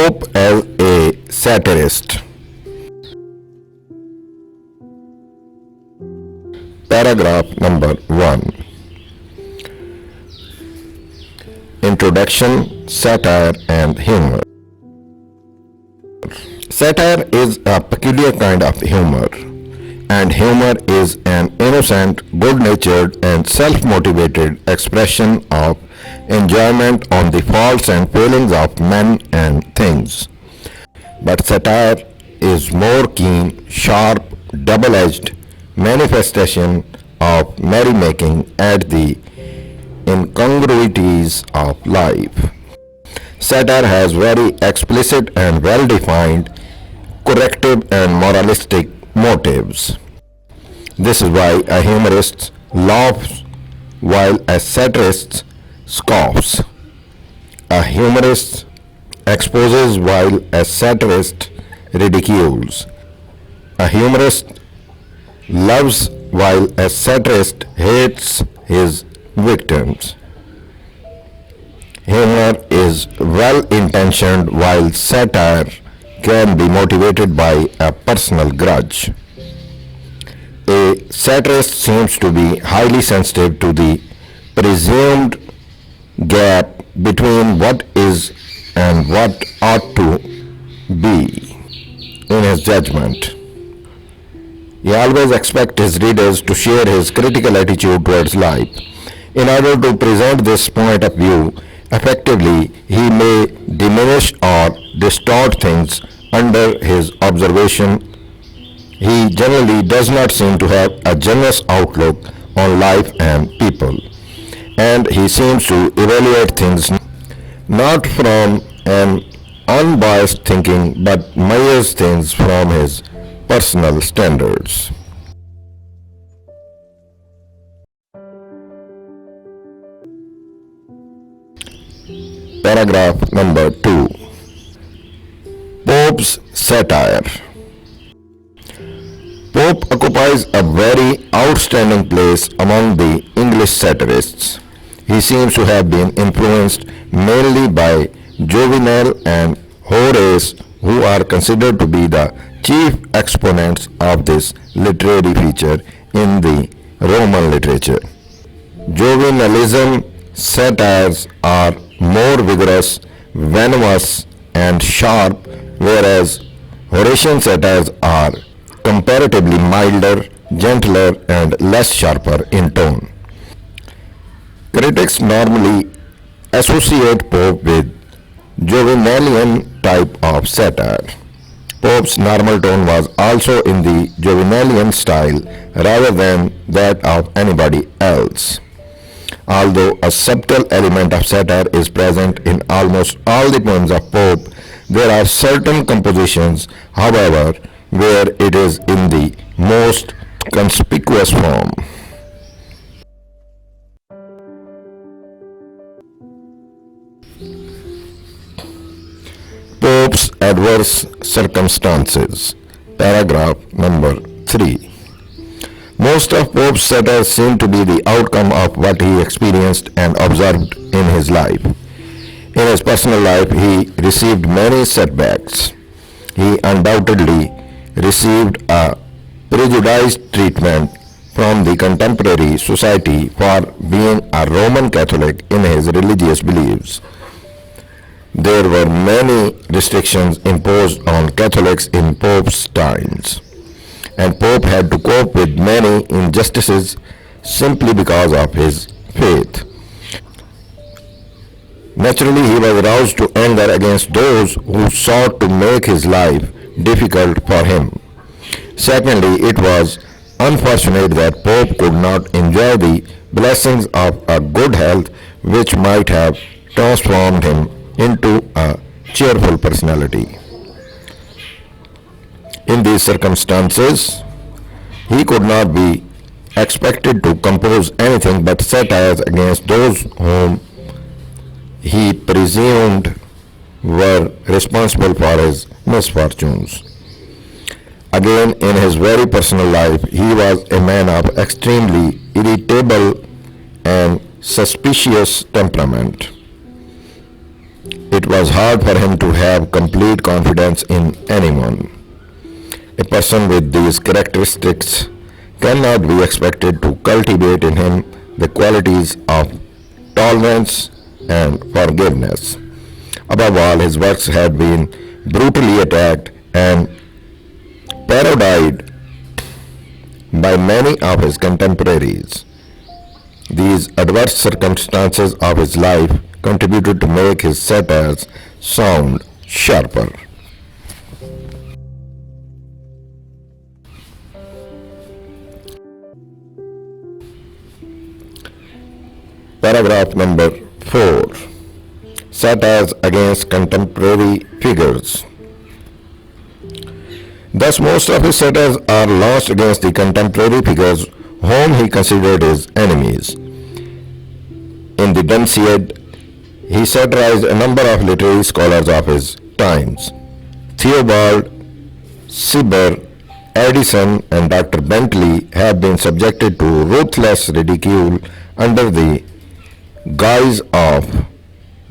Pope as a satirist. Paragraph number 1. Introduction, Satire and Humour. Satire is a peculiar kind of humor, and humor is an innocent, good-natured and self-motivated expression of enjoyment on the faults and failings of men and things. But satire is more keen, sharp, double-edged manifestation of merrymaking at the incongruities of life. Satire has very explicit and well-defined corrective and moralistic motives. This is why a humorist laughs while a satirist scoffs. A humorist exposes while a satirist ridicules. A humorist loves while a satirist hates his victims. Humor is well-intentioned while satire can be motivated by a personal grudge. A satirist seems to be highly sensitive to the presumed gap between what is and what ought to be in his judgment. He always expects his readers to share his critical attitude towards life. In order to present this point of view effectively, he may diminish or distort things under his observation. He generally does not seem to have a generous outlook on life and people, and he seems to evaluate things not from an unbiased thinking but measures things from his personal standards. Paragraph number 2. Pope's Satire. Pope occupies a very outstanding place among the English satirists. He seems to have been influenced mainly by Juvenal and Horace, who are considered to be the chief exponents of this literary feature in the Roman literature. Juvenalism satires are more vigorous, venomous, and sharp, whereas Horatian satires are comparatively milder, gentler, and less sharper in tone. Critics normally associate Pope with Juvenalian type of satire. Pope's normal tone was also in the Juvenalian style rather than that of anybody else. Although a subtle element of satire is present in almost all the poems of Pope, there are certain compositions, however, where it is in the most conspicuous form. Pope's adverse circumstances. Paragraph number 3. Most of Pope's satires seem to be the outcome of what he experienced and observed in his life. In his personal life, he received many setbacks. He undoubtedly received a prejudiced treatment from the contemporary society for being a Roman Catholic in his religious beliefs. There were many restrictions imposed on Catholics in Pope's times, and Pope had to cope with many injustices simply because of his faith. Naturally, he was roused to anger against those who sought to make his life difficult for him. Secondly, it was unfortunate that Pope could not enjoy the blessings of a good health which might have transformed him into a cheerful personality. In these circumstances, he could not be expected to compose anything but satires against those whom he presumed were responsible for his misfortunes. Again, in his very personal life, he was a man of extremely irritable and suspicious temperament. it was hard for him to have complete confidence in anyone. A person with these characteristics cannot be expected to cultivate in him the qualities of tolerance and forgiveness. Above all, his works had been brutally attacked and parodied by many of his contemporaries. These adverse circumstances of his life contributed to make his satires sound sharper. Paragraph number 4. Satires against contemporary figures. Thus, most of his satires are launched against the contemporary figures whom he considered his enemies. In the Conceit, he satirized a number of literary scholars of his times. Theobald, Cibber, Addison, and Dr. Bentley have been subjected to ruthless ridicule under the guise of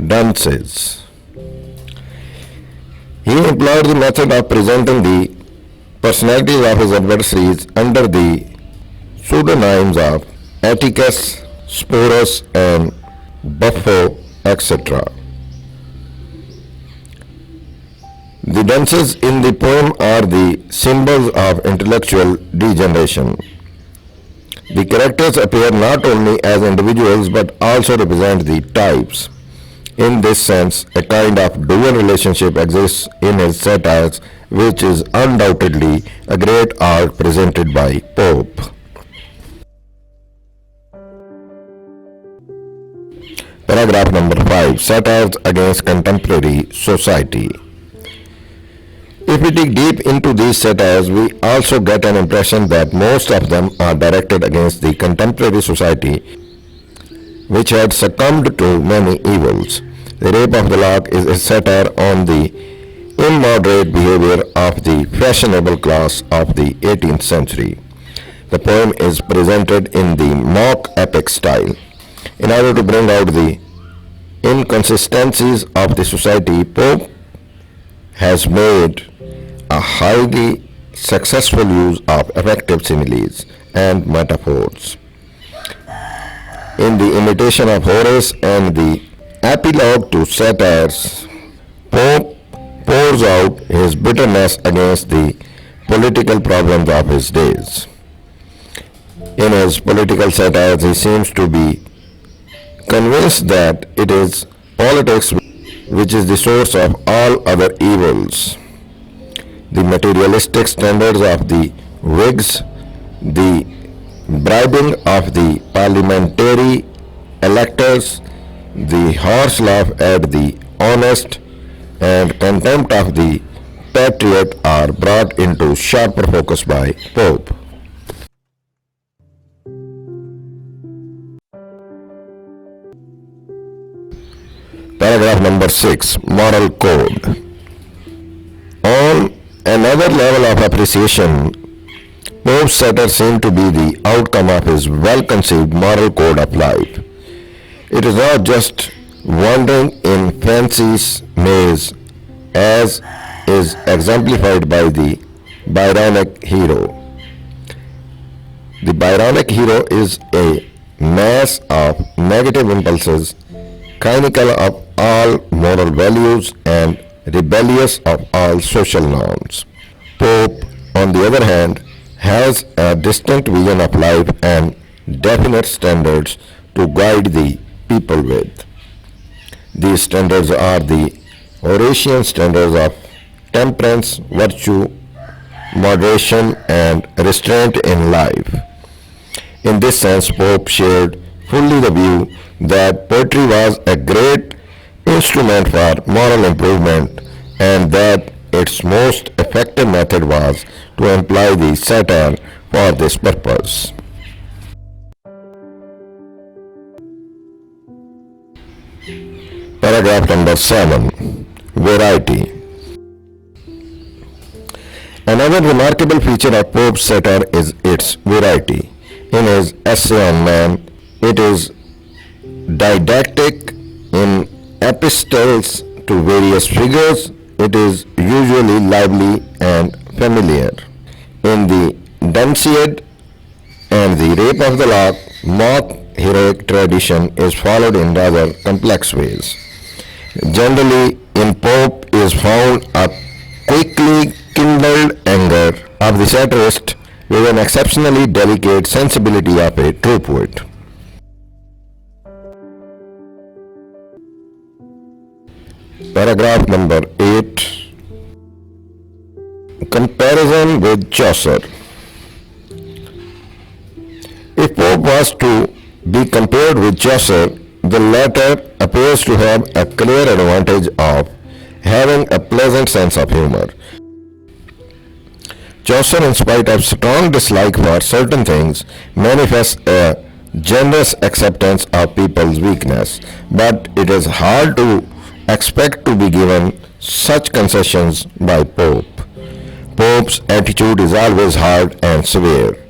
dunces. He employed the method of presenting the personalities of his adversaries under the pseudonyms of Atticus, Sporus, and Buffo, etc. The dunces in the poem are the symbols of intellectual degeneration. The characters appear not only as individuals but also represent the types. In this sense, a kind of dual relationship exists in his satires, which is undoubtedly a great art presented by Pope. Paragraph number 5. Satires against contemporary society. If we dig deep into these satires, we also get an impression that most of them are directed against the contemporary society, which had succumbed to many evils. The Rape of the Lock is a satire on the immoderate behavior of the fashionable class of the 18th century. The poem is presented in the mock epic style. In order to bring out the inconsistencies of the society, Pope has made a highly successful use of effective similes and metaphors. In the Imitation of Horace and the Epilogue to Satires, Pope pours out his bitterness against the political problems of his days. In his political satires, he seems to be convinced that it is politics which is the source of all other evils. The materialistic standards of the Whigs, the bribing of the parliamentary electors, the horse laugh at the honest, and contempt of the patriot are brought into sharper focus by Pope. Paragraph number 6. Moral Code. On another level of appreciation, Pope's satire seemed to be the outcome of his well-conceived moral code of life. It is not just wandering in fancy's maze, as is exemplified by the Byronic hero. The Byronic hero is a mass of negative impulses, cynical of all moral values and rebellious of all social norms. Pope, on the other hand, has a distinct vision of life and definite standards to guide the people with. These standards are the Horatian standards of temperance, virtue, moderation, and restraint in life. In this sense, Pope shared fully the view that poetry was a great instrument for moral improvement and that its most effective method was to employ the satire for this purpose. Paragraph number 7. Variety. Another remarkable feature of Pope's satire is its variety. In his Essay on Man, it is didactic in epistles, to various figures, it is usually lively and familiar. In the Conceit and the Rape of the Lock, mock heroic tradition is followed in rather complex ways. Generally, in Pope is found a quickly kindled anger of the satirist with an exceptionally delicate sensibility of a true poet. Paragraph number 8. Comparison with Chaucer. If Pope was to be compared with Chaucer, the latter appears to have a clear advantage of having a pleasant sense of humor. Chaucer, in spite of strong dislike for certain things, manifests a generous acceptance of people's weakness, but it is hard to expect to be given such concessions by Pope. Pope's attitude is always hard and severe.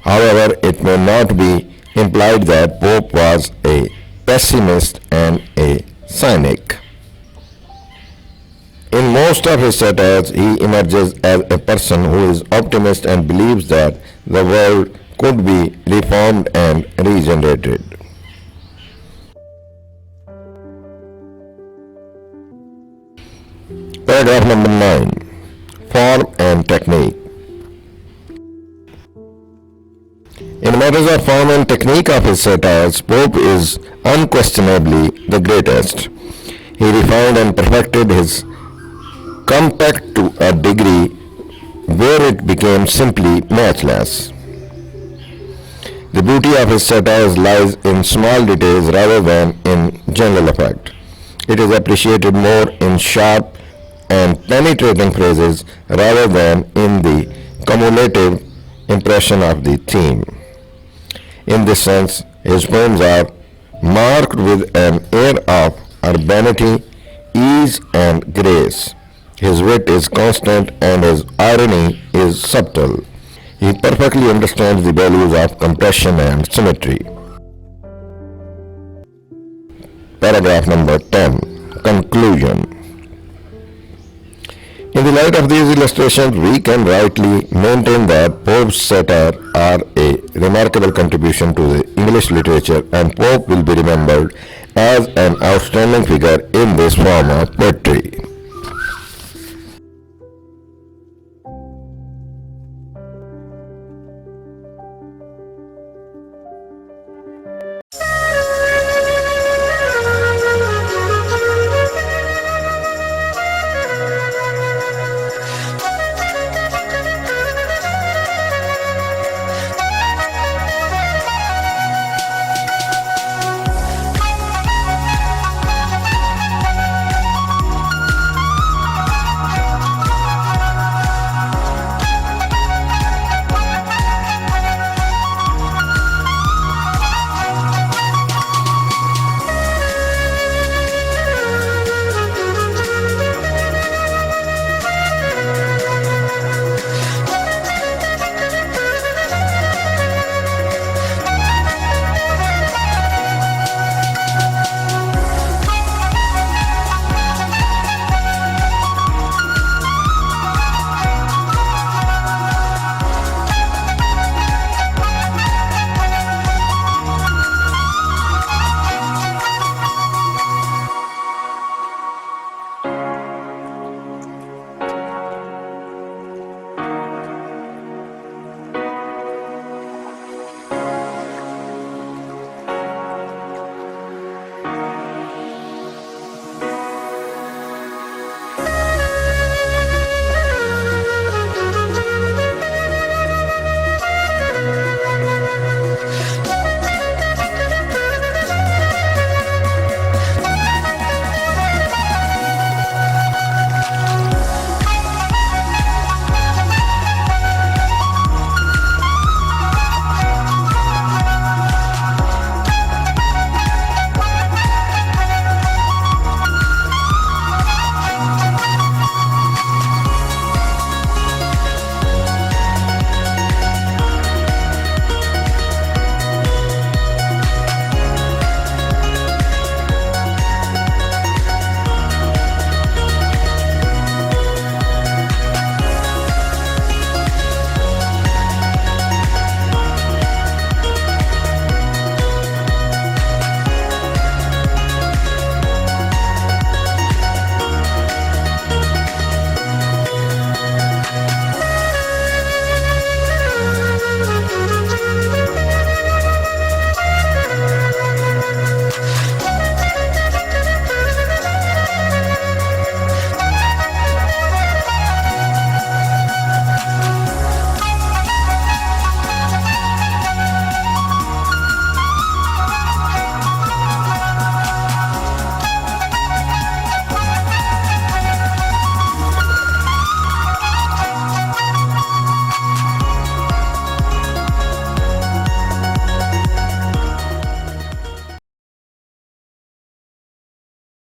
However, it may not be implied that Pope was a pessimist and a cynic. In most of his satires, he emerges as a person who is optimist and believes that the world could be reformed and regenerated. Paragraph number 9. Form and technique. In matters of form and technique of his satires, Pope is unquestionably the greatest. He refined and perfected his compact to a degree where it became simply matchless. The beauty of his satires lies in small details rather than in general effect. It is appreciated more in sharp and penetrating phrases rather than in the cumulative impression of the theme. In this sense, his poems are marked with an air of urbanity, ease, and grace. His wit is constant and his irony is subtle. He perfectly understands the values of compression and symmetry. Paragraph number 10. Conclusion. In the light of these illustrations, we can rightly maintain that Pope's satire are a remarkable contribution to the English literature, and Pope will be remembered as an outstanding figure in this form of poetry.